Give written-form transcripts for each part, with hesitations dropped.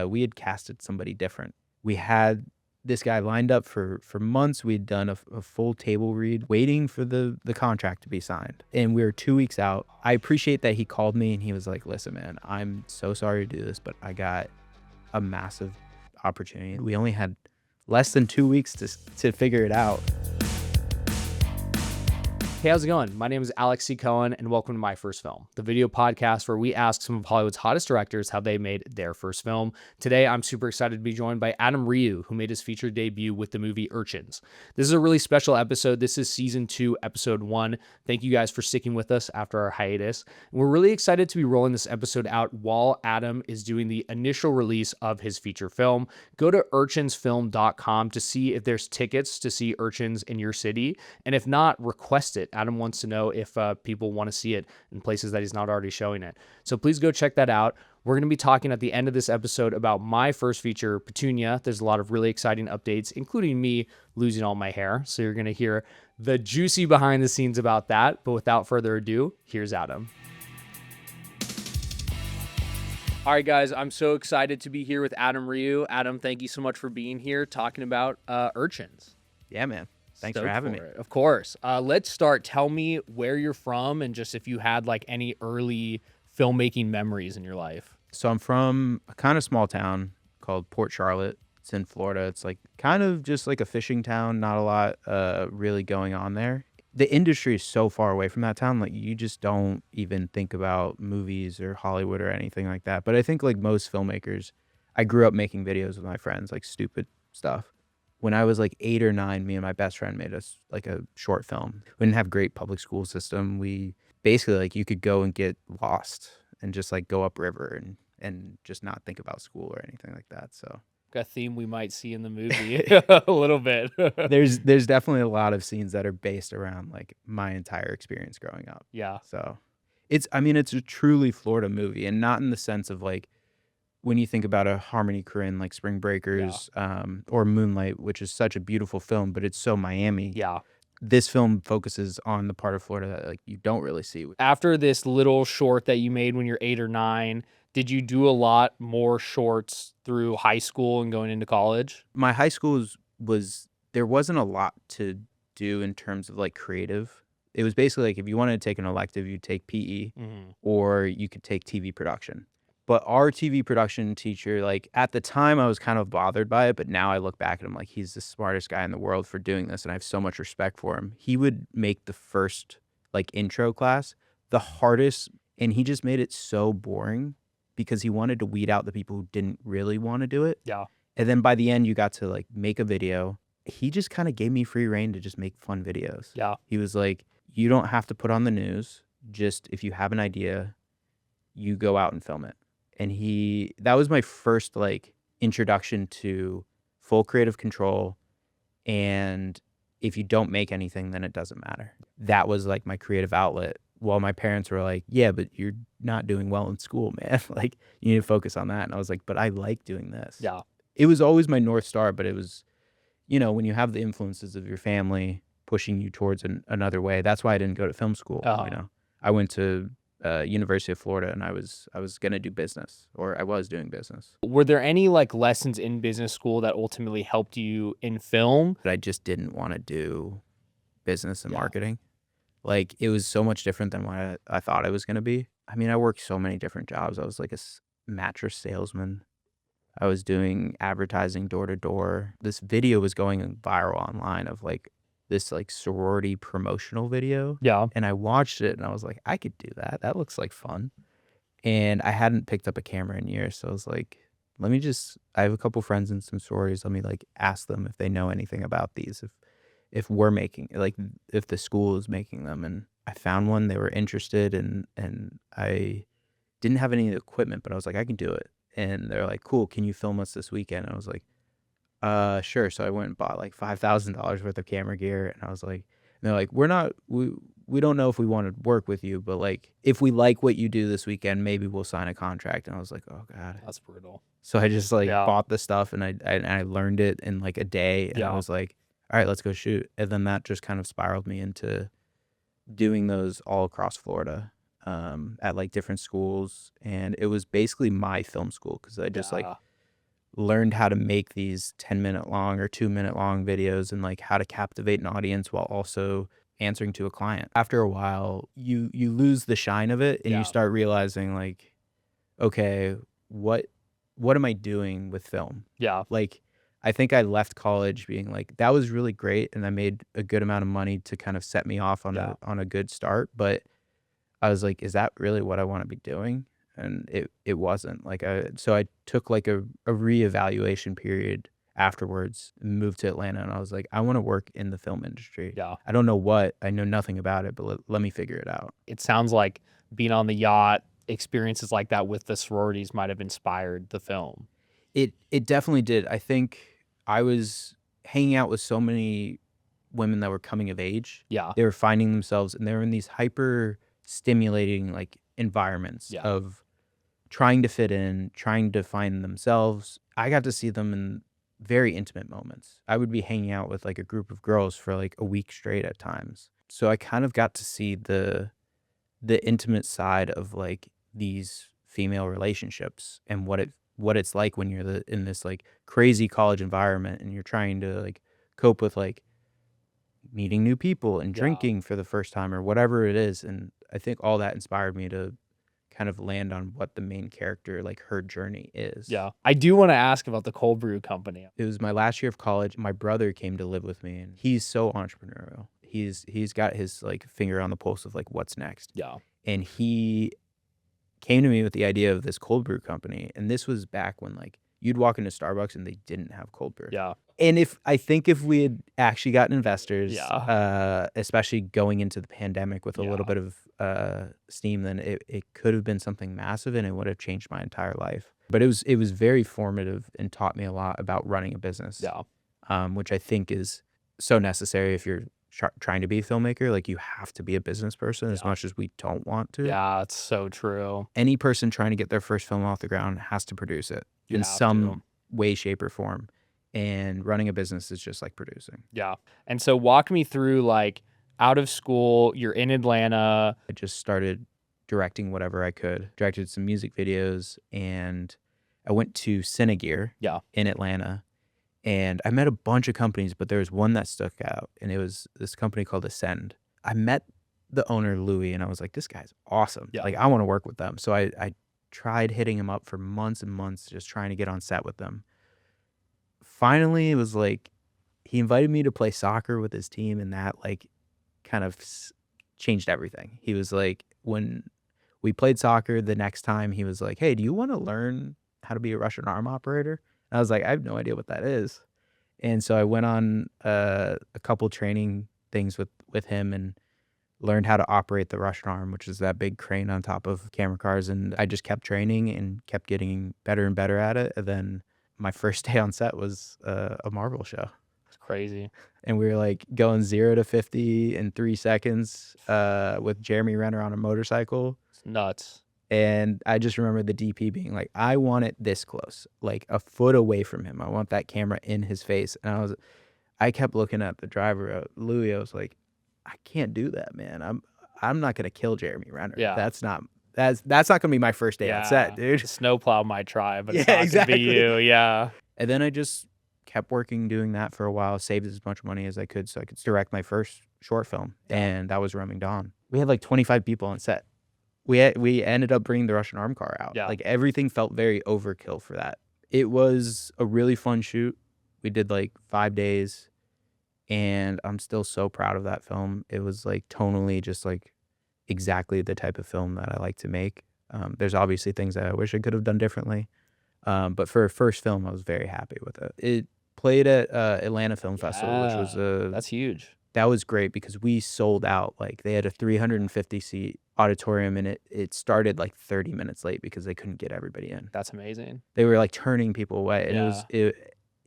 we had casted somebody different. We had this guy lined up for months. We'd done a full table read, waiting for the contract to be signed. And we were 2 weeks out. I appreciate that he called me and he was like, listen, man, I'm so sorry to do this, but I got a massive opportunity. We only had less than 2 weeks to figure it out. Hey, how's it going? My name is Alex C. Cohen, and welcome to My First Film, the video podcast where we ask some of Hollywood's hottest directors how they made their first film. Today, I'm super excited to be joined by Adam Rioux, who made his feature debut with the movie Urchins. This is a really special episode. This is season 2, episode 1. Thank you guys for sticking with us after our hiatus. And we're really excited to be rolling this episode out while Adam is doing the initial release of his feature film. Go to urchinsfilm.com to see if there's tickets to see Urchins in your city, and if not, request it. Adam wants to know if people want to see it in places that he's not already showing it. So please go check that out. We're going to be talking at the end of this episode about my first feature, Petunia. There's a lot of really exciting updates, including me losing all my hair. So you're going to hear the juicy behind the scenes about that. But without further ado, here's Adam. All right, guys, I'm so excited to be here with Adam Rioux. Adam, thank you so much for being here talking about Urchins. Yeah, man. Thanks for having me. Of course. Let's start. Tell me where you're from and just if you had like any early filmmaking memories in your life. So I'm from a kind of small town called Port Charlotte. It's in Florida. It's like kind of just like a fishing town. Not a lot really going on there. The industry is so far away from that town. Like you just don't even think about movies or Hollywood or anything like that. But I think like most filmmakers, I grew up making videos with my friends, like stupid stuff. When I was like 8 or 9, me and my best friend made us like a short film. We didn't have great public school system. We basically like you could go and get lost and just like go upriver and just not think about school or anything like that. So A theme we might see in the movie a little bit. there's definitely a lot of scenes that are based around like my entire experience growing up. Yeah. So it's a truly Florida movie, and not in the sense of like when you think about a Harmony Korine like Spring Breakers, or Moonlight, which is such a beautiful film, but it's so Miami. Yeah. This film focuses on the part of Florida that like you don't really see. After this little short that you made when you're 8 or 9, did you do a lot more shorts through high school and going into college? My high school was there wasn't a lot to do in terms of like creative. It was basically like if you wanted to take an elective, you'd take PE, or you could take TV production. But our TV production teacher, like at the time I was kind of bothered by it, but now I look back at him like he's the smartest guy in the world for doing this, and I have so much respect for him. He would make the first like intro class the hardest, and he just made it so boring because he wanted to weed out the people who didn't really want to do it. Yeah. And then by the end you got to like make a video. He just kind of gave me free reign to just make fun videos. Yeah. He was like, you don't have to put on the news. Just if you have an idea, you go out and film it. And that was my first like introduction to full creative control. And if you don't make anything, then it doesn't matter. That was like my creative outlet. While my parents were like, yeah, but you're not doing well in school, man. Like you need to focus on that. And I was like, but I like doing this. Yeah. It was always my North Star, but it was, when you have the influences of your family pushing you towards another way. That's why I didn't go to film school. I went to University of Florida, and I was gonna do business, or I was doing business. Were there any like lessons in business school that ultimately helped you in film? But I just didn't want to do business and marketing. Like it was so much different than what I thought I was gonna be. I mean, I worked so many different jobs. I was like a mattress salesman. I was doing advertising door to door. This video was going viral online of like this like sorority promotional video. Yeah. And I watched it and I was like, I could do that. That looks like fun. And I hadn't picked up a camera in years. So I was like, I have a couple friends in some sororities. Let me like ask them if they know anything about these. If we're making, like if the school is making them. And I found one, they were interested, and I didn't have any equipment, but I was like, I can do it. And they're like, cool, can you film us this weekend? And I was like, sure. So I went and bought like $5,000 worth of camera gear, and I was like, and they're like, we don't know if we want to work with you, but like if we like what you do this weekend, maybe we'll sign a contract. And I was like, oh God, that's brutal. So I just like bought the stuff, and I learned it in like a day, and I was like, all right, let's go shoot. And then that just kind of spiraled me into doing those all across Florida, at like different schools. And it was basically my film school, because I just like learned how to make these 10-minute long or 2-minute long videos and like how to captivate an audience while also answering to a client. After a while, you lose the shine of it and you Yeah. start realizing like, okay, what what am I doing with film? Yeah. Like, I think I left college being like, that was really great and I made a good amount of money to kind of set me off on Yeah. a good start, but I was like, is that really what I want to be doing? And it wasn't. Like so I took like a reevaluation period afterwards, moved to Atlanta, and I was like, I want to work in the film industry. Yeah. I don't know what, I know nothing about it, but let me figure it out. It sounds like being on the yacht, experiences like that with the sororities might have inspired the film. It definitely did. I think I was hanging out with so many women that were coming of age. Yeah. They were finding themselves and they were in these hyper stimulating like environments Yeah. of trying to fit in, trying to find themselves. I got to see them in very intimate moments. I would be hanging out with like a group of girls for like a week straight at times. So I kind of got to see the intimate side of like these female relationships and what it's like when you're in this like crazy college environment and you're trying to like cope with like meeting new people and Yeah. drinking for the first time or whatever it is. And I think all that inspired me to kind of land on what the main character, like her journey is. Yeah. I do want to ask about the cold brew company. It was my last year of college. My brother came to live with me and he's so entrepreneurial. He's got his like finger on the pulse of like what's next. Yeah. And he came to me with the idea of this cold brew company. And this was back when like you'd walk into Starbucks and they didn't have cold brew. Yeah. And if we had actually gotten investors, Yeah. especially going into the pandemic with a Yeah. little bit of steam, then it could have been something massive and it would have changed my entire life. But it was very formative and taught me a lot about running a business. Yeah. Which I think is so necessary if you're trying to be a filmmaker. Like you have to be a business person as Yeah. much as we don't want to. Yeah, it's so true. Any person trying to get their first film off the ground has to produce it You in have some to. way, shape, or form. And running a business is just like producing. Yeah. And so walk me through like out of school, you're in Atlanta. I just started directing whatever I could. Directed some music videos and I went to Cinegear Yeah. in Atlanta and I met a bunch of companies, but there was one that stuck out and it was this company called Ascend. I met the owner, Louis, and I was like, this guy's awesome. Yeah. Like I want to work with them. So I tried hitting him up for months and months, just trying to get on set with them. Finally, it was like he invited me to play soccer with his team, and that like kind of changed everything. He was like, when we played soccer the next time, he was like, "Hey, do you want to learn how to be a Russian arm operator?" And I was like, "I have no idea what that is." And so I went on a couple training things with him and learned how to operate the Russian arm, which is that big crane on top of camera cars. And I just kept training and kept getting better and better at it. And then my first day on set was a Marvel show. It's crazy. And we were like going 0 to 50 in 3 seconds with Jeremy Renner on a motorcycle. It's nuts. And I just remember the DP being like, I want it this close, like a foot away from him. I want that camera in his face. And I kept looking at the driver, Louis. I was like, I can't do that, man. I'm not gonna kill Jeremy Renner. Yeah. That's not gonna be my first day on set, dude. The snowplow might try, but it's Yeah, not exactly. gonna be you. Yeah. And then I just kept working doing that for a while, saved as much money as I could so I could direct my first short film, Yeah. and that was Roaming Dawn. We had like 25 people on set. We ended up bringing the Russian arm car out. Yeah. Like everything felt very overkill for that. It was a really fun shoot. We did like 5 days, and I'm still so proud of that film. It was like tonally just like exactly the type of film that I like to make. There's obviously things that I wish I could have done differently. But for a first film, I was very happy with it. It played at Atlanta Film Festival, which was That's huge. that was great because we sold out. Like they had a 350 seat auditorium and it started like 30 minutes late because they couldn't get everybody in. That's amazing. They were like turning people away. And Yeah.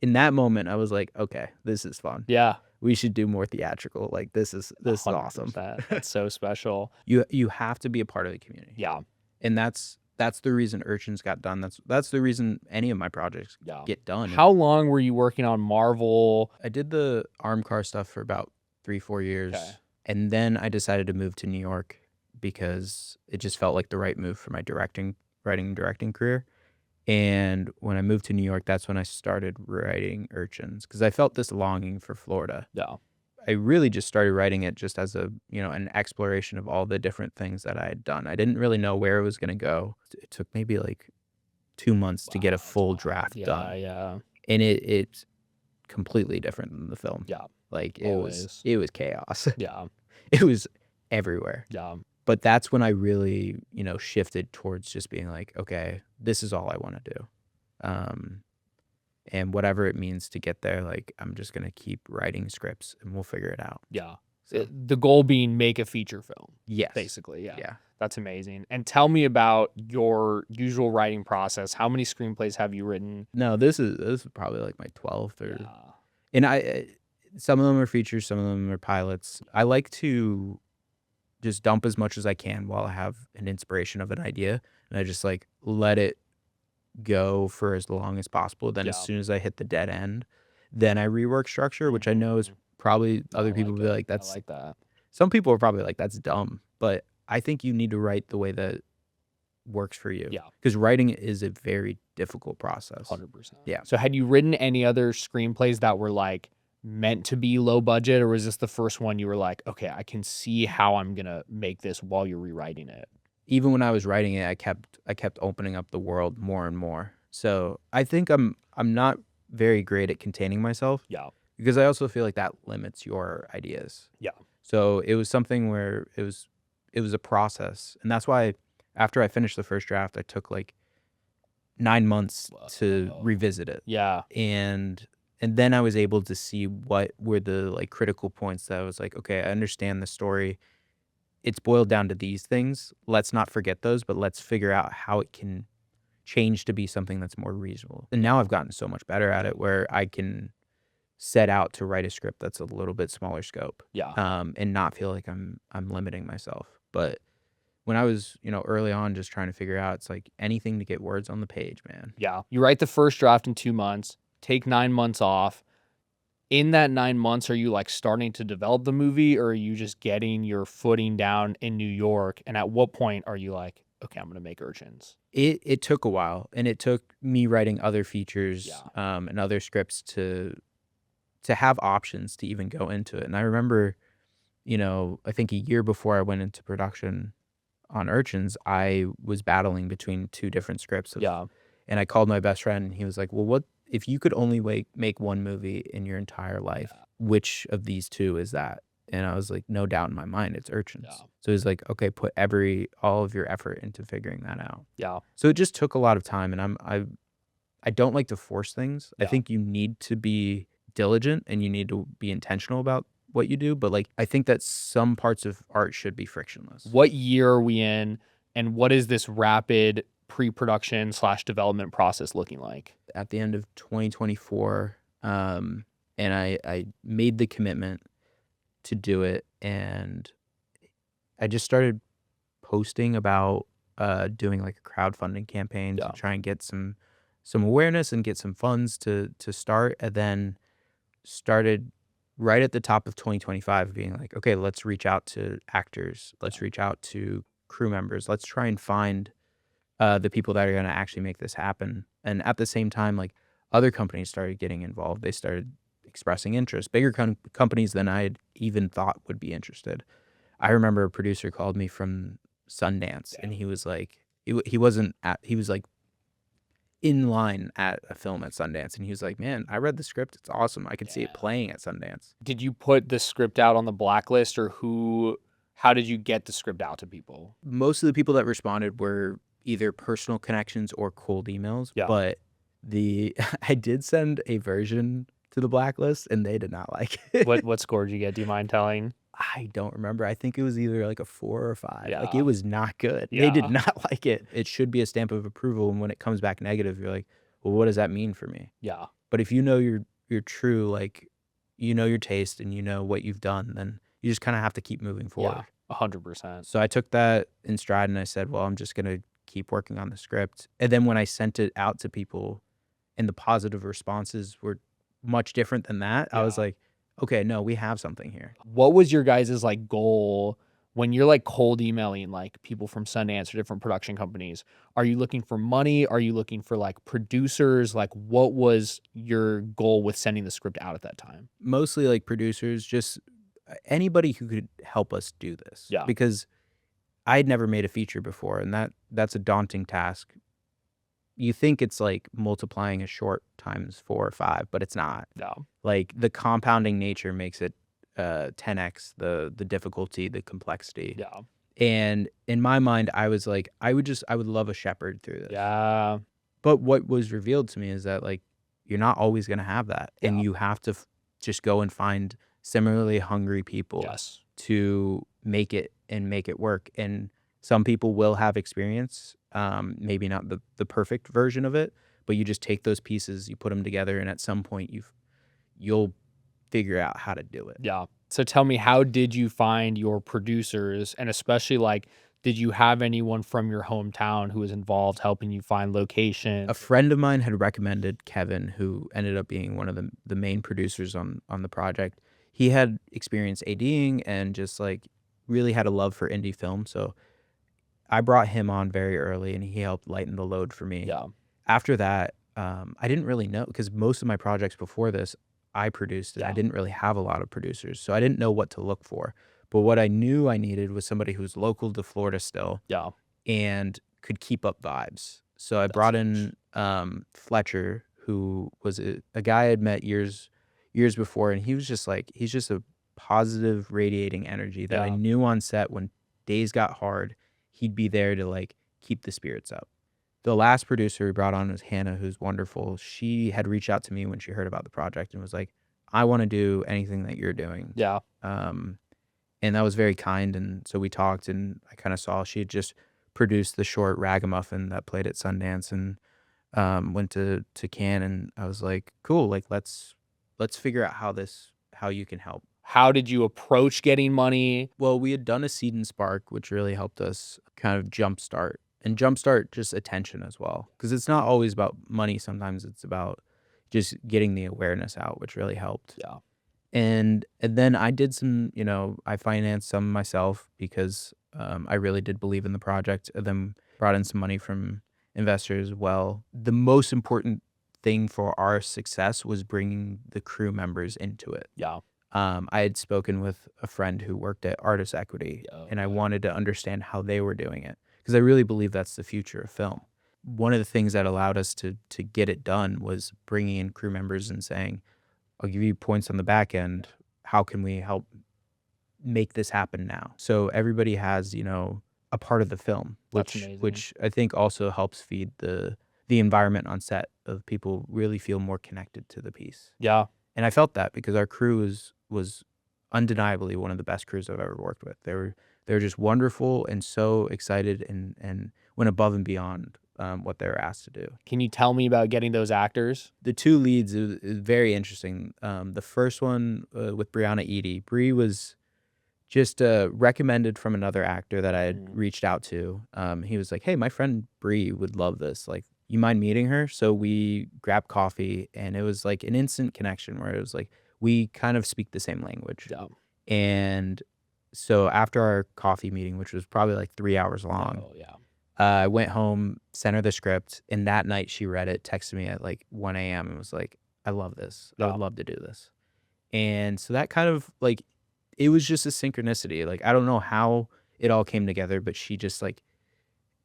in that moment, I was like, okay, this is fun. Yeah. We should do more theatrical. Like this is awesome. 100%. That's so special. You have to be a part of the community. Yeah. And that's the reason Urchins got done. That's the reason any of my projects Yeah. get done. How long were you working on Marvel? I did the arm car stuff for about 3-4 years. Okay. And then I decided to move to New York because it just felt like the right move for my writing and directing career. And when I moved to New York, that's when I started writing Urchins because I felt this longing for Florida. Yeah. I really just started writing it just as a, an exploration of all the different things that I had done. I didn't really know where it was going to go. It took maybe like 2 months to get a Wow, that's full wild. draft Yeah, done. yeah, And it's completely different than the film. yeah. Like Always. it was chaos. Yeah, It was everywhere. yeah, But that's when I really, shifted towards just being like, okay, this is all I want to do. Um, and whatever it means to get there, like I'm just gonna keep writing scripts and we'll figure it out. yeah. So The goal being make a feature film, yes, basically. Yeah. yeah. That's amazing. And tell me about your usual writing process. How many screenplays have you written? No, this is probably like my 12th or, Yeah. and some of them are features, some of them are pilots. I like to just dump as much as I can while I have an inspiration of an idea, and I just like let it go for as long as possible. Then as Yeah. soon as I hit the dead end, then I rework structure, which I know is Mhm. probably I other people like will be it. like, I that's like that. some people are probably like, that's dumb. But I think you need to write the way that works for you. Yeah. Because writing is a very difficult process. 100%. Yeah. So had you written any other screenplays that were like meant to be low budget, or was this the first one you were like, okay, I can see how I'm gonna make this while you're rewriting it? Even when I was writing it, I kept opening up the world more and more. So I think I'm not very great at containing myself Yeah. because I also feel like that limits your ideas. Yeah. So it was something where it was a process. And that's why after I finished the first draft, I took like 9 months to Whoa. revisit it. Yeah. And then I was able to see what were the like critical points that I was like, okay, I understand the story. It's boiled down to these things. Let's not forget those, but let's figure out how it can change to be something that's more reasonable. And now I've gotten so much better at it where I can set out to write a script that's a little bit smaller scope, Yeah. and not feel like I'm limiting myself. But when I was, early on just trying to figure out, it's like anything to get words on the page, man. Yeah. You write the first draft in 2 months, take 9 months off. In that 9 months, are you like starting to develop the movie, or are you just getting your footing down in New York? And at what point are you like, okay, I'm gonna make Urchins? It took a while, and it took me writing other features, Yeah. and other scripts to have options to even go into it. And I remember, I think a year before I went into production on Urchins, I was battling between two different scripts Yeah. and I called my best friend and he was like, "Well, what if you could only make one movie in your entire life? Yeah. Which of these two is that?" And I was like, "No doubt in my mind, it's Urchins." Yeah. So he's like, "Okay, put all of your effort into figuring that out." Yeah. So it just took a lot of time, and I don't like to force things. I Yeah. think you need to be diligent and you need to be intentional about what you do, but like I think that some parts of art should be frictionless. What year are we in, and what is this rapid pre-production / development process looking like? At the end of 2024, and I made the commitment to do it, and I just started posting about doing like a crowdfunding campaign Yeah. to try and get some awareness and get some funds to start, and then started right at the top of 2025 being like, okay, let's reach out to actors, let's reach out to crew members, let's try and find the people that are going to actually make this happen. And at the same time, like other companies started getting involved. They started expressing interest, bigger companies than I had even thought would be interested. I remember a producer called me from Sundance, and he was like, he wasn't at, he was like in line at a film at Sundance, and he was like, "Man, I read the script. It's awesome. I could see it playing at Sundance." Did you put the script out on the blacklist, or how did you get the script out to people? Most of the people that responded were either personal connections or cold emails, Yeah. but I did send a version to the blacklist and they did not like it. What score did you get? Do you mind telling? I don't remember. I think it was either like a 4 or 5. Like Yeah. it was not good. They did Yeah. not like it. It should be a stamp of approval, and when it comes back negative, you're like, "Well, what does that mean for me?" Yeah. But if you know you're true, like you know your taste and you know what you've done, then you just kind of have to keep moving forward. Yeah. 100%. So I took that in stride and I said, "Well, I'm just going to keep working on the script." And then when I sent it out to people and the positive responses were much different than that, I was Yeah. like, "Okay, no, we have something here." What was your guys' like goal when you're like cold emailing like people from Sundance or different production companies, are you looking for money? Are you looking for like producers? Like what was your goal with sending the script out at that time? Mostly like producers, just anybody who could help us do this, Yeah. because I'd never made a feature before, and that's a daunting task. You think it's like multiplying a short times 4 or 5, but it's not. Yeah. Like, the compounding nature makes it 10x the difficulty, the complexity. Yeah. And in my mind, I was like, I would love a shepherd through this. Yeah. But what was revealed to me is that, like, you're not always gonna have that, and Yeah. you have to just go and find similarly hungry people Yes. to make it and make it work. And some people will have experience, maybe not the perfect version of it, but you just take those pieces, you put them together, and at some point you'll figure out how to do it. Yeah. So tell me, how did you find your producers? And especially like, did you have anyone from your hometown who was involved helping you find location? A friend of mine had recommended Kevin, who ended up being one of the main producers on the project. He had experience ADing and just like really had a love for indie film, so I brought him on very early, and he helped lighten the load for me. Yeah. After that, I didn't really know, because most of my projects before this, I produced, and I Yeah. didn't really have a lot of producers, so I didn't know what to look for. But what I knew I needed was somebody who's local to Florida still Yeah. and could keep up vibes. So I That's brought huge. in Fletcher, who was a guy I'd met years before, and he was just like, he's just a positive, radiating energy that I Yeah. knew on set when days got hard, he'd be there to like keep the spirits up. The last producer we brought on was Hannah, who's wonderful. She had reached out to me when she heard about the project and was like, I want to do anything that you're doing. Yeah. Um, and that was very kind. And so we talked, and I kind of saw she had just produced the short Ragamuffin that played at Sundance, and went to Cannes. And I was like, cool, like let's figure out how you can help. How did you approach getting money? Well, we had done a Seed and Spark, which really helped us kind of jumpstart just attention as well. Because it's not always about money. Sometimes it's about just getting the awareness out, which really helped. Yeah. And then I did some, I financed some myself because I really did believe in the project. And then brought in some money from investors as well. The most important thing for our success was bringing the crew members into it. Yeah. I had spoken with a friend who worked at Artist Equity, and I wanted to understand how they were doing it, because I really believe that's the future of film. One of the things that allowed us to get it done was bringing in crew members and saying, I'll give you points on the back end. How can we help make this happen now? So everybody has, a part of the film, That's amazing. which I think also helps feed the environment on set of people really feel more connected to the piece. Yeah. And I felt that because our crew was undeniably one of the best crews I've ever worked with. They were just wonderful and so excited and went above and beyond what they were asked to do. Can you tell me about getting those actors? The two leads is very interesting. The first one with Brianna Eady. Brie was just recommended from another actor that I had reached out to. He was like, "Hey, my friend Brie would love this. Like, you mind meeting her?" So we grabbed coffee, and it was like an instant connection where it was like we kind of speak the same language. Yeah. And so after our coffee meeting, which was probably like 3 hours long, Oh, yeah. I went home, sent her the script, and that night she read it, texted me at like 1 a.m. and was like, I love this. I Yeah. would love to do this. And so that kind of like, it was just a synchronicity. Like, I don't know how it all came together, but she just like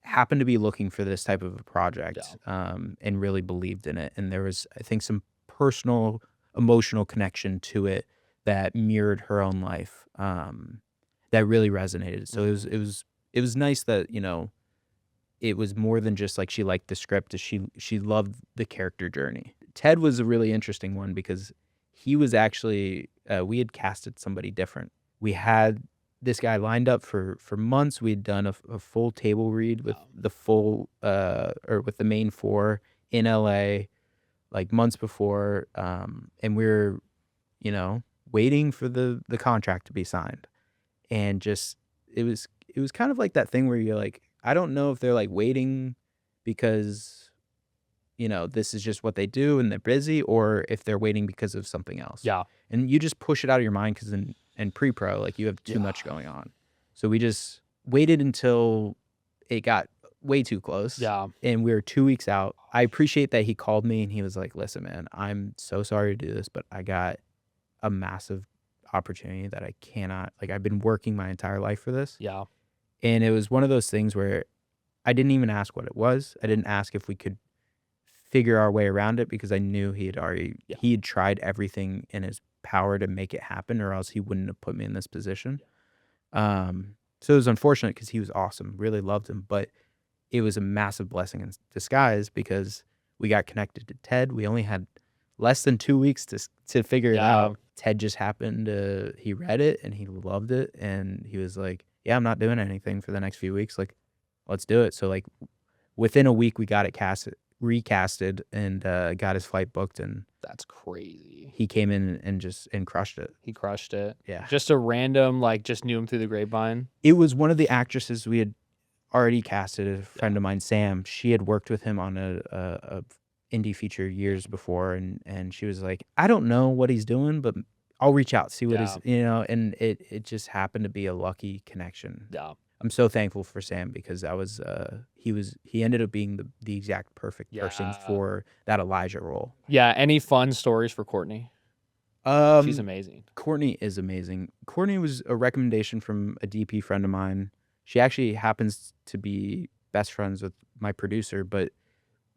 happened to be looking for this type of a project, and really believed in it. And there was, I think, some personal, emotional connection to it that mirrored her own life, that really resonated. So it was nice that, it was more than just like she liked the script. She loved the character journey. Ted was a really interesting one because he was actually, we had casted somebody different. We had this guy lined up for months. We'd done a full table read with the full or with the main four in LA, like months before, and we were, waiting for the contract to be signed, and just it was kind of like that thing where you're like, I don't know if they're like waiting because this is just what they do and they're busy, or if they're waiting because of something else. Yeah. And you just push it out of your mind because in pre-pro, like, you have too much going on. So we just waited until it got way too close. Yeah. And we were 2 weeks out. I appreciate that he called me and he was like, "Listen, man, I'm so sorry to do this, but I got a massive opportunity that I cannot, like, I've been working my entire life for this." Yeah. And it was one of those things where I didn't even ask what it was. I didn't ask if we could figure our way around it because I knew Yeah. he had tried everything in his power to make it happen, or else he wouldn't have put me in this position. So it was unfortunate because he was awesome, really loved him, but it was a massive blessing in disguise because we got connected to Ted. We only had less than 2 weeks to figure it Yeah. out. Ted just happened to he read it and he loved it, and he was like, "Yeah, I'm not doing anything for the next few weeks, like, let's do it." So, like, within a week, we got it recasted and, got his flight booked, and That's crazy. he came in and crushed it. He crushed it. Yeah. Just a random, like, just knew him through the grapevine. It was one of the actresses we had already casted, a friend of mine, Sam. She had worked with him on a indie feature years before, and she was like, "I don't know what he's doing, but I'll reach out, see what Yeah. and it just happened to be a lucky connection. Yeah. I'm so thankful for Sam because he ended up being the exact perfect person Yeah. for that Elijah role. Yeah. Any fun stories for Courtney? She's amazing. Courtney is amazing. Courtney was a recommendation from a DP friend of mine. She actually happens to be best friends with my producer, but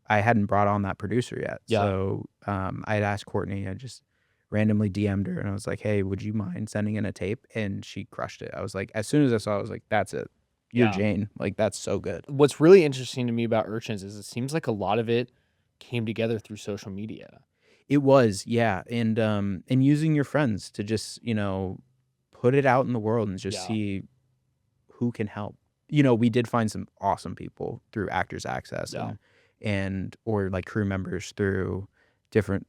I hadn't brought on that producer yet. Yeah. So I had asked Courtney, I just randomly DM'd her and I was like, "Hey, would you mind sending in a tape?" And she crushed it. I was like, as soon as I saw it, I was like, "That's it. You're Yeah. Jane." Like, that's so good. What's really interesting to me about Urchins is it seems like a lot of it came together through social media. It was, yeah. And using your friends to just, put it out in the world and just Yeah. see who can help. We did find some awesome people through Actors Access Yeah. and or like crew members through different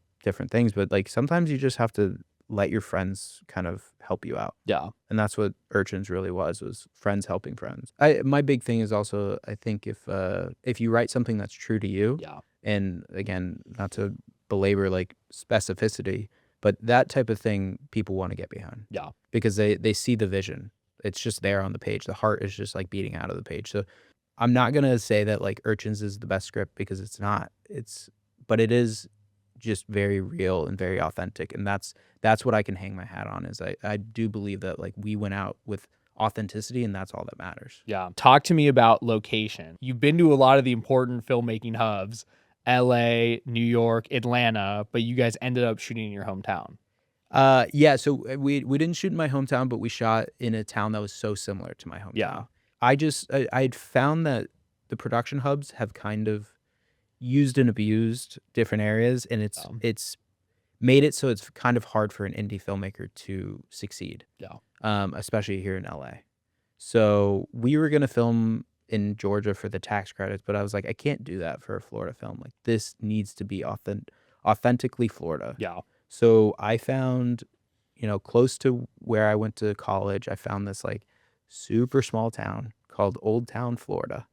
things, but like sometimes you just have to let your friends kind of help you out. Yeah. And that's what Urchins really was friends helping friends. My big thing is also, I think if you write something that's true to you, Yeah. and again, not to belabor like specificity, but that type of thing people want to get behind. Yeah. Because they see the vision. It's just there on the page. The heart is just like beating out of the page. So I'm not gonna say that like Urchins is the best script because it's not. But it is just very real and very authentic. And that's what I can hang my hat on is I do believe that like we went out with authenticity and that's all that matters. Yeah. Talk to me about location. You've been to a lot of the important filmmaking hubs, LA, New York, Atlanta, but you guys ended up shooting in your hometown. Yeah, so we didn't shoot in my hometown, but we shot in a town that was so similar to my hometown. Yeah. I had found that the production hubs have kind of used and abused different areas, and it's made it so it's kind of hard for an indie filmmaker to succeed. Yeah. Especially here in LA. So we were gonna film in Georgia for the tax credits, but I was like, I can't do that for a Florida film. Like this needs to be authentically Florida. Yeah. So I found, close to where I went to college, I found this like super small town called Old Town, Florida.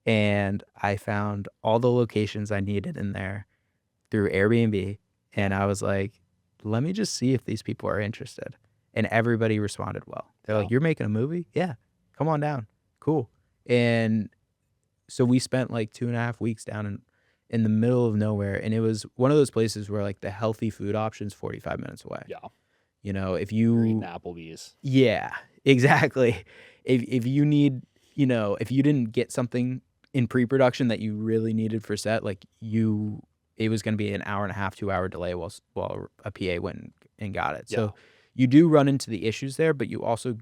And I found all the locations I needed in there through Airbnb. And I was like, let me just see if these people are interested. And everybody responded well. They're like, "You're making a movie? Yeah, come on down. Cool." And so we spent like 2.5 weeks down in the middle of nowhere, and it was one of those places where like the healthy food options 45 minutes away. Yeah. If You're eating you Applebee's. yeah, exactly. If you need, if you didn't get something in pre-production that you really needed for set, like it was going to be an hour and a half, 2 hour delay while a PA went and got it. Yeah. So you do run into the issues there, but you also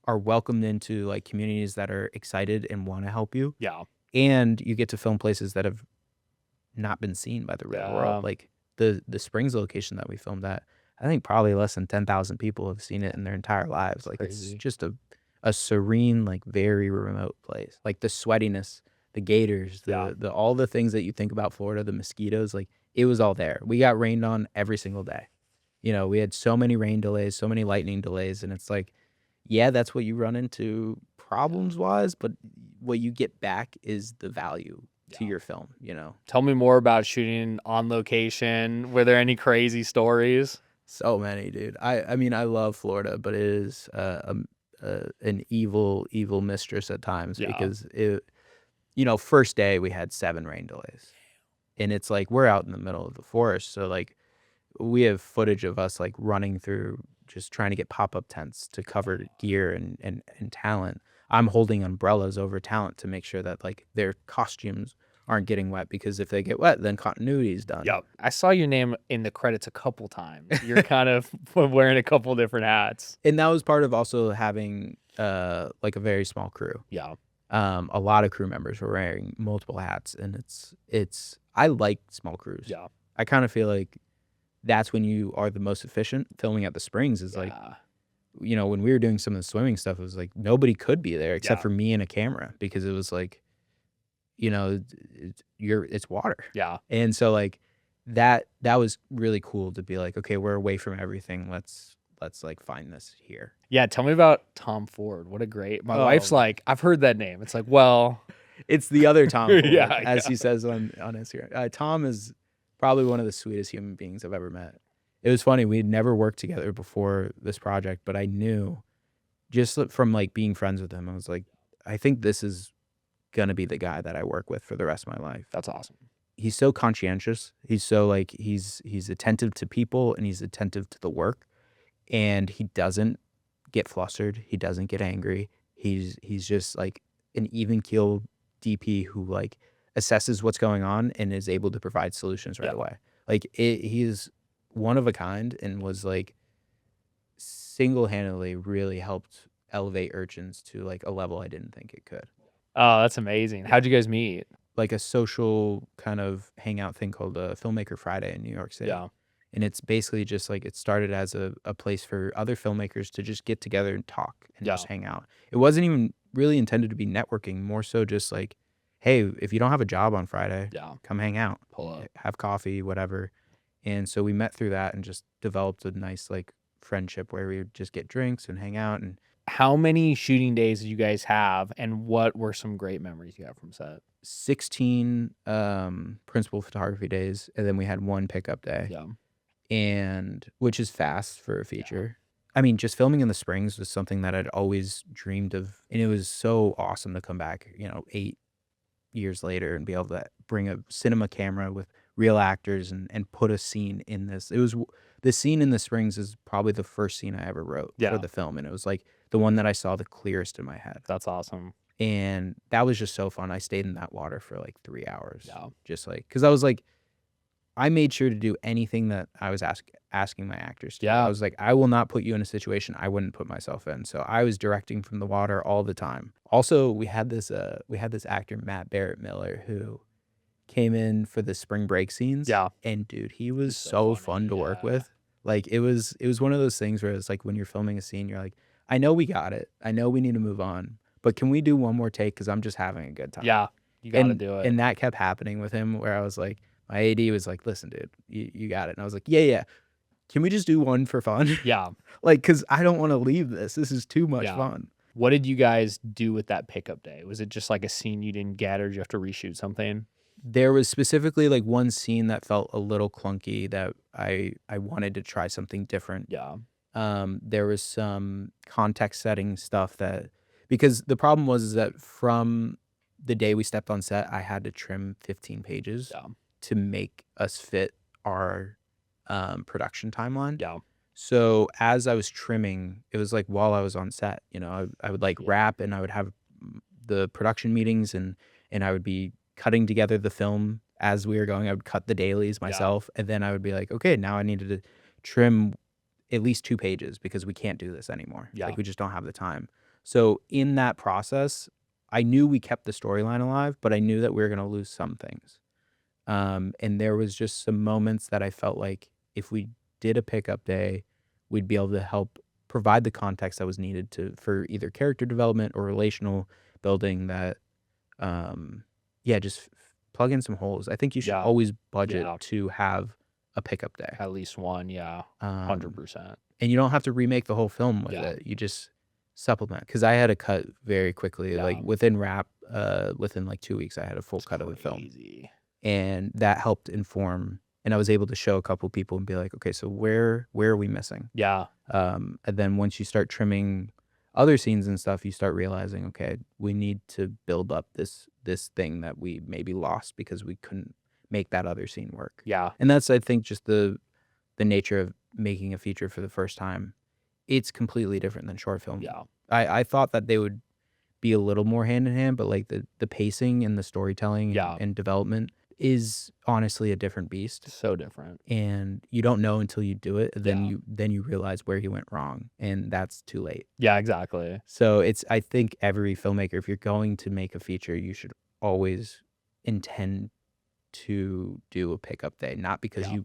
are welcomed into like communities that are excited and want to help you. Yeah. And you get to film places that have not been seen by the real Yeah. world. Like the Springs location that we filmed at, I think probably less than 10,000 people have seen it in their entire lives. Like Crazy. it's just a serene, like very remote place. Like the sweatiness, the gators, the all the things that you think about Florida, the mosquitoes, like it was all there. We got rained on every single day. We had so many rain delays, so many lightning delays, and it's like, yeah, that's what you run into problems wise, but what you get back is the value to your film, Tell me more about shooting on location. Were there any crazy stories? So many, dude. I mean, I love Florida, but it is a an evil mistress at times Yeah. because first day we had 7 rain delays, and it's like we're out in the middle of the forest, so like we have footage of us like running through just trying to get pop-up tents to cover gear and talent. I'm holding umbrellas over talent to make sure that like their costumes aren't getting wet, because if they get wet, then continuity is done. Yep. I saw your name in the credits a couple times. You're kind of wearing a couple different hats. And that was part of also having like a very small crew. Yeah. A lot of crew members were wearing multiple hats, and it's I like small crews. Yeah. I kind of feel like that's when you are the most efficient. Filming at the Springs is like, when we were doing some of the swimming stuff, it was like nobody could be there except for me and a camera, because it was like, it's water. Yeah. And so like that was really cool to be like, okay, we're away from everything. Let's like find this here. Yeah. Tell me about Tom Ford. What a great. My Oh. wife's like, I've heard that name. It's like, well, It's the other Tom Ford, Yeah, as yeah. he says on Instagram. Tom is probably one of the sweetest human beings I've ever met. It was funny. We'd never worked together before this project, but I knew just from like being friends with him, I was like, I think this is going to be the guy that I work with for the rest of my life. That's awesome. He's so conscientious. He's so like, he's attentive to people, and he's attentive to the work, and he doesn't get flustered. He doesn't get angry. He's just like an even keel DP who like assesses what's going on and is able to provide solutions right away. Like he is one of a kind, and was like single-handedly really helped elevate Urchins to like a level I didn't think it could. Oh, that's amazing. How'd you guys meet? Like a social kind of hangout thing called Filmmaker Friday in New York City. Yeah. And it's basically just like, it started as a place for other filmmakers to just get together and talk and just hang out. It wasn't even really intended to be networking, more so just like, hey, if you don't have a job on Friday, come hang out, Pull up. have coffee, whatever. And so we met through that and just developed a nice like friendship where we would just get drinks and hang out. And How many shooting days did you guys have, and what were some great memories you got from set? 16 principal photography days, and then we had 1 pickup day. Yeah. And which is fast for a feature. I mean, just filming in the Springs was something that I'd always dreamed of, and it was so awesome to come back, 8 years later and be able to bring a cinema camera with real actors and put a scene in this. It was the scene in the Springs is probably the first scene I ever wrote for the film, and it was like the one that I saw the clearest in my head. That's awesome. And that was just so fun. I stayed in that water for like 3 hours. Yeah. Just like, because I was like, I made sure to do anything that I was asking my actors to. Yeah. I was like, I will not put you in a situation I wouldn't put myself in. So I was directing from the water all the time. Also, we had this actor, Matt Barrett Miller, who came in for the spring break scenes. Yeah. And dude, he was so fun to work with. Like it was one of those things where it's like when you're filming a scene, you're like, I know we got it. I know we need to move on, but can we do one more take? Because I'm just having a good time. Yeah. You got to do it. And that kept happening with him, where I was like, my AD was like, listen, dude, you got it. And I was like, yeah. Can we just do one for fun? Yeah. Like, because I don't want to leave this. This is too much fun. What did you guys do with that pickup day? Was it just like a scene you didn't get, or did you have to reshoot something? There was specifically like one scene that felt a little clunky that I wanted to try something different. Yeah. There was some context setting stuff because the problem was that from the day we stepped on set, I had to trim 15 pages to make us fit our production timeline. Yeah. So as I was trimming, it was like while I was on set, I would like wrap, and I would have the production meetings, and I would be cutting together the film as we were going. I would cut the dailies myself, and then I would be like, okay, now I needed to trim at least 2 pages because we can't do this anymore. Yeah. Like we just don't have the time. So in that process, I knew we kept the storyline alive, but I knew that we were going to lose some things. And there was just some moments that I felt like if we did a pickup day, we'd be able to help provide the context that was needed for either character development or relational building that, just plug in some holes. I think you should always budget to have a pickup day. At least one. Yeah. 100%. And you don't have to remake the whole film with it. You just supplement. Because I had to cut very quickly. Like within wrap, within like 2 weeks, I had a full cut of the film. And that helped inform, and I was able to show a couple people and be like, okay, so where are we missing? Yeah. And then once you start trimming other scenes and stuff, you start realizing, okay, we need to build up this thing that we maybe lost because we couldn't make that other scene work. Yeah. And that's, I think, just the nature of making a feature for the first time. It's completely different than short film. Yeah. I thought that they would be a little more hand in hand, but like the pacing and the storytelling Yeah. and development is honestly a different beast. So different. And you don't know until you do it. Then Yeah. you realize where you went wrong, and that's too late. Yeah, exactly. So I think every filmmaker, if you're going to make a feature, you should always intend to do a pickup day, not because Yeah.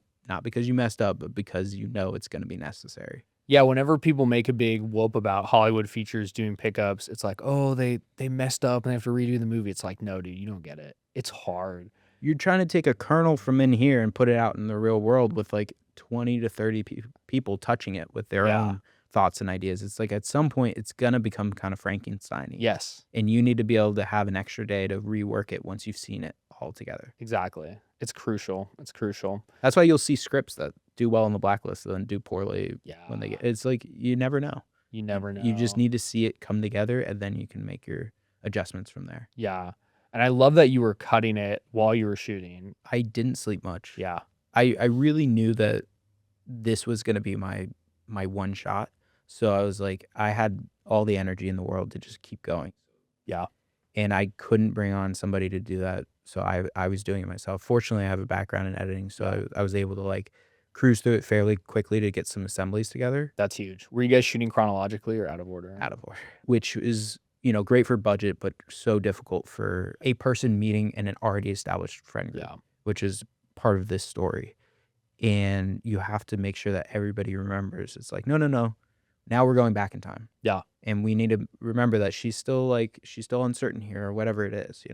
you messed up, but because you know it's going to be necessary. Yeah, whenever people make a big whoop about Hollywood features doing pickups, it's like, oh, they messed up and they have to redo the movie. It's like, no, dude, you don't get it. It's hard. You're trying to take a kernel from in here and put it out in the real world with like 20 to 30 people touching it with their Yeah. own thoughts and ideas. It's like at some point it's going to become kind of Frankenstein-y. Yes, And you need to be able to have an extra day to rework it once you've seen it all together. exactly. It's crucial. It's crucial. That's why you'll see scripts that do well on the blacklist and then do poorly Yeah. when they get. It's like you never know. You never know. You just need to see it come together, and then you can make your adjustments from there. Yeah. And I love that you were cutting it while you were shooting. I didn't sleep much. Yeah. I really knew that this was going to be my one shot. So I was like, I had all the energy in the world to just keep going. Yeah. And I couldn't bring on somebody to do that. So I was doing it myself. Fortunately, I have a background in editing, so I was able to like cruise through it fairly quickly to get some assemblies together. That's huge. Were you guys shooting chronologically or out of order? Out of order, which is, great for budget, but so difficult for a person meeting in an already established friend group, Yeah. which is part of this story. And you have to make sure that everybody remembers. It's like, no. Now we're going back in time. Yeah. And we need to remember that she's still uncertain here or whatever it is,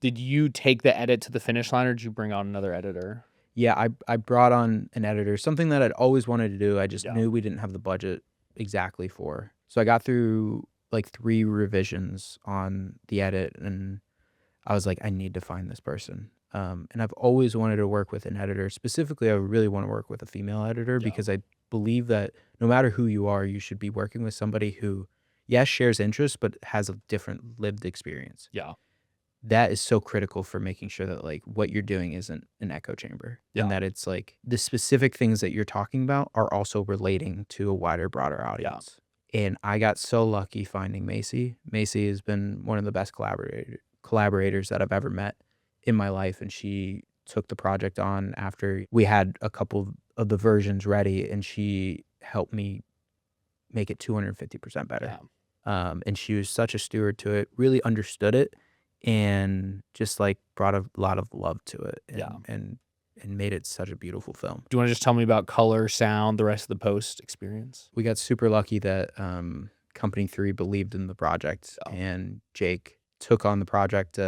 Did you take the edit to the finish line or did you bring on another editor? Yeah, I brought on an editor, something that I'd always wanted to do. I just Yeah. knew we didn't have the budget exactly for. So I got through like 3 revisions on the edit, and I was like, I need to find this person. And I've always wanted to work with an editor. Specifically, I really want to work with a female editor because I believe that no matter who you are, you should be working with somebody who, yes, shares interests, but has a different lived experience. Yeah. That is so critical for making sure that like what you're doing isn't an echo chamber, and that it's like the specific things that you're talking about are also relating to a wider, broader audience. And I got so lucky finding Macy. Macy has been one of the best collaborators that I've ever met in my life, and she took the project on after we had a couple of the versions ready, and she helped me make it 250% better. Yeah. And she was such a steward to it, really understood it, and just like brought a lot of love to it, and made it such a beautiful film. Do you want to just tell me about color, sound, the rest of the post experience? We got super lucky that Company 3 believed in the project, and Jake took on the project,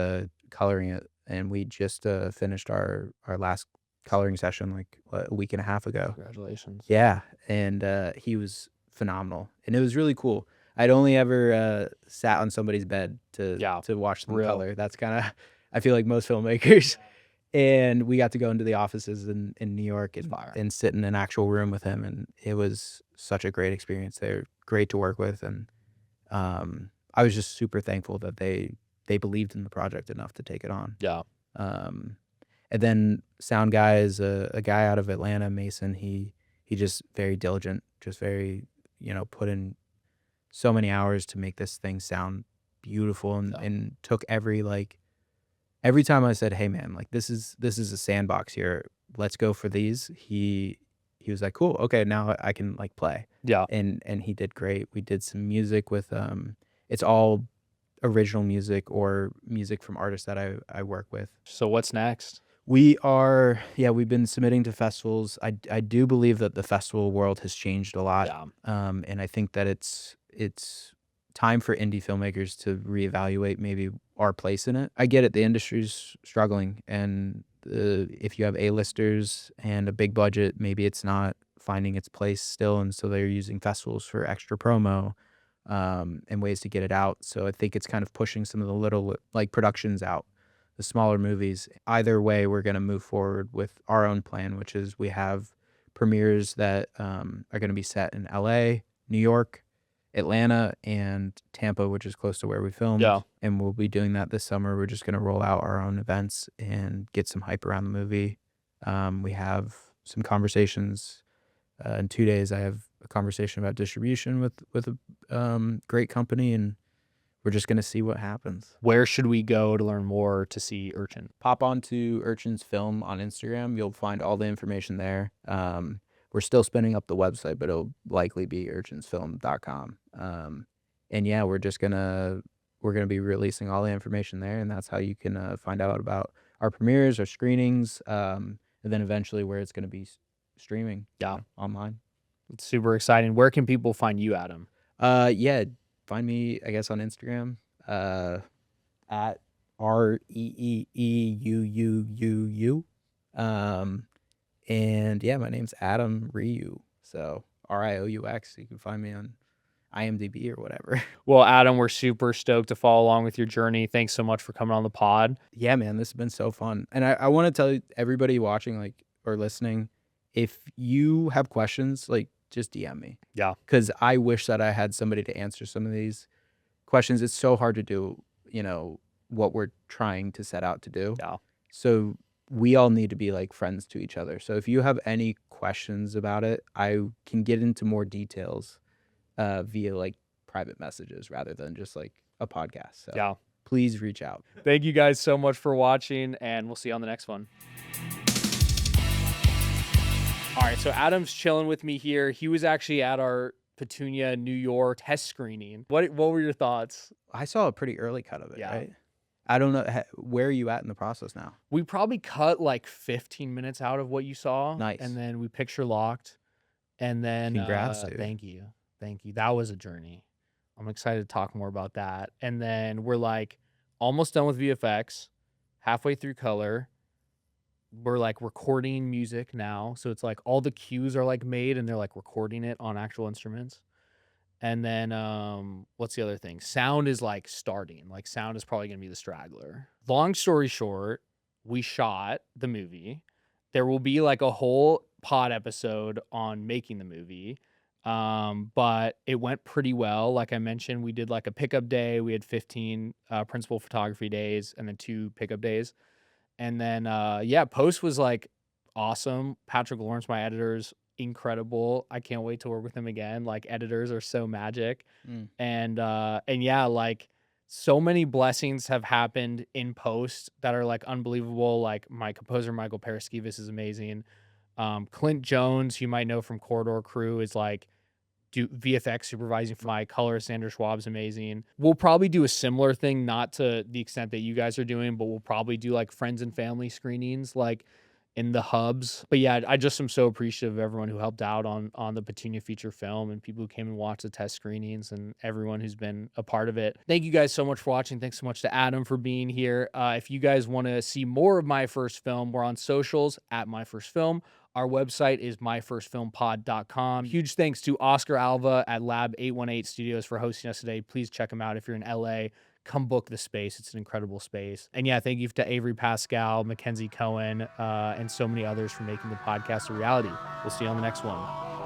coloring it, and we just finished our last coloring session like a week and a half ago. Congratulations. Yeah, and he was phenomenal, and it was really cool. I'd only ever sat on somebody's bed to watch them color. That's kind of, I feel like most filmmakers. And we got to go into the offices in New York and sit in an actual room with him, and it was such a great experience. They're great to work with, and I was just super thankful that they believed in the project enough to take it on. Yeah. And then sound guy is a guy out of Atlanta, Mason. He just very diligent, just very, put in so many hours to make this thing sound beautiful, and took every time I said, hey man, like this is a sandbox here, let's go for these. He was like, cool, okay, now I can like play. Yeah. And he did great. We did some music with it's all original music or music from artists that I work with. So what's next? We've been submitting to festivals. I do believe that the festival world has changed a lot. Yeah. And I think that it's time for indie filmmakers to reevaluate maybe our place in it. I get it, the industry's struggling, and if you have A-listers and a big budget, maybe it's not finding its place still, and so they're using festivals for extra promo and ways to get it out. So I think it's kind of pushing some of the little like productions out, the smaller movies. Either way, we're going to move forward with our own plan, which is we have premieres that are going to be set in LA, New York, Atlanta and Tampa, which is close to where we filmed. Yeah. And we'll be doing that this summer. We're just gonna roll out our own events and get some hype around the movie. We have some conversations. In 2 days, I have a conversation about distribution with a great company, and we're just gonna see what happens. Where should we go to learn more to see Urchin? Pop onto Urchins Film on Instagram. You'll find all the information there. We're still spinning up the website, but it'll likely be urchinsfilm.com. And yeah, we're gonna be releasing all the information there, and that's how you can find out about our premieres, our screenings, and then eventually where it's gonna be streaming. Yeah. Online. It's super exciting. Where can people find you, Adam? Yeah, find me, I guess, on Instagram, at REEEUUUU. And yeah, my name's Adam Rioux. So RIOUX. You can find me on IMDb or whatever. Well, Adam, we're super stoked to follow along with your journey. Thanks so much for coming on the pod. Yeah, man, this has been so fun. And I want to tell everybody watching, like, or listening, if you have questions, like, just DM me. Yeah. Because I wish that I had somebody to answer some of these questions. It's so hard to do, what we're trying to set out to do. Yeah. So we all need to be like friends to each other. So if you have any questions about it, I can get into more details via like private messages rather than just like a podcast. So Yeah. please reach out. Thank you guys so much for watching, and we'll see you on the next one. All right, so Adam's chilling with me here. He was actually at our Petunia, New York test screening. What were your thoughts? I saw a pretty early cut of it, Yeah. right? I don't know. Where are you at in the process now? We probably cut like 15 minutes out of what you saw. Nice. And then we picture locked. And then Congrats, dude. Thank you. That was a journey. I'm excited to talk more about that. And then we're like almost done with VFX, halfway through color. We're like recording music now. So it's like all the cues are like made and they're like recording it on actual instruments. And then what's the other thing? Sound is like starting. Like sound is probably going to be the straggler. Long story short, we shot the movie. There will be like a whole pod episode on making the movie. But it went pretty well. Like I mentioned, we did like a pickup day. We had 15 principal photography days and then 2 pickup days. And then post was like awesome. Patrick Lawrence, my editor's incredible. I can't wait to work with him again. Like editors are so magic. And yeah, like so many blessings have happened in post that are like unbelievable. Like my composer Michael Paraskevas is amazing. Clint Jones, you might know from Corridor Crew, is like do VFX supervising for my colorist. Sandra Schwab's amazing. We'll probably do a similar thing, not to the extent that you guys are doing, but we'll probably do like friends and family screenings like in the hubs. But yeah, I just am so appreciative of everyone who helped out on the Petunia feature film and people who came and watched the test screenings and everyone who's been a part of it. Thank you guys so much for watching. Thanks so much to Adam for being here. If you guys want to see more of My First Film, we're on socials at My First Film. Our website is myfirstfilmpod.com. Huge thanks to Oscar Alva at Lab 818 Studios for hosting us today. Please check him out if you're in LA. Come book the space. It's an incredible space. And yeah, thank you to Avery Pascal, Mackenzie Cohen, and so many others for making the podcast a reality. We'll see you on the next one.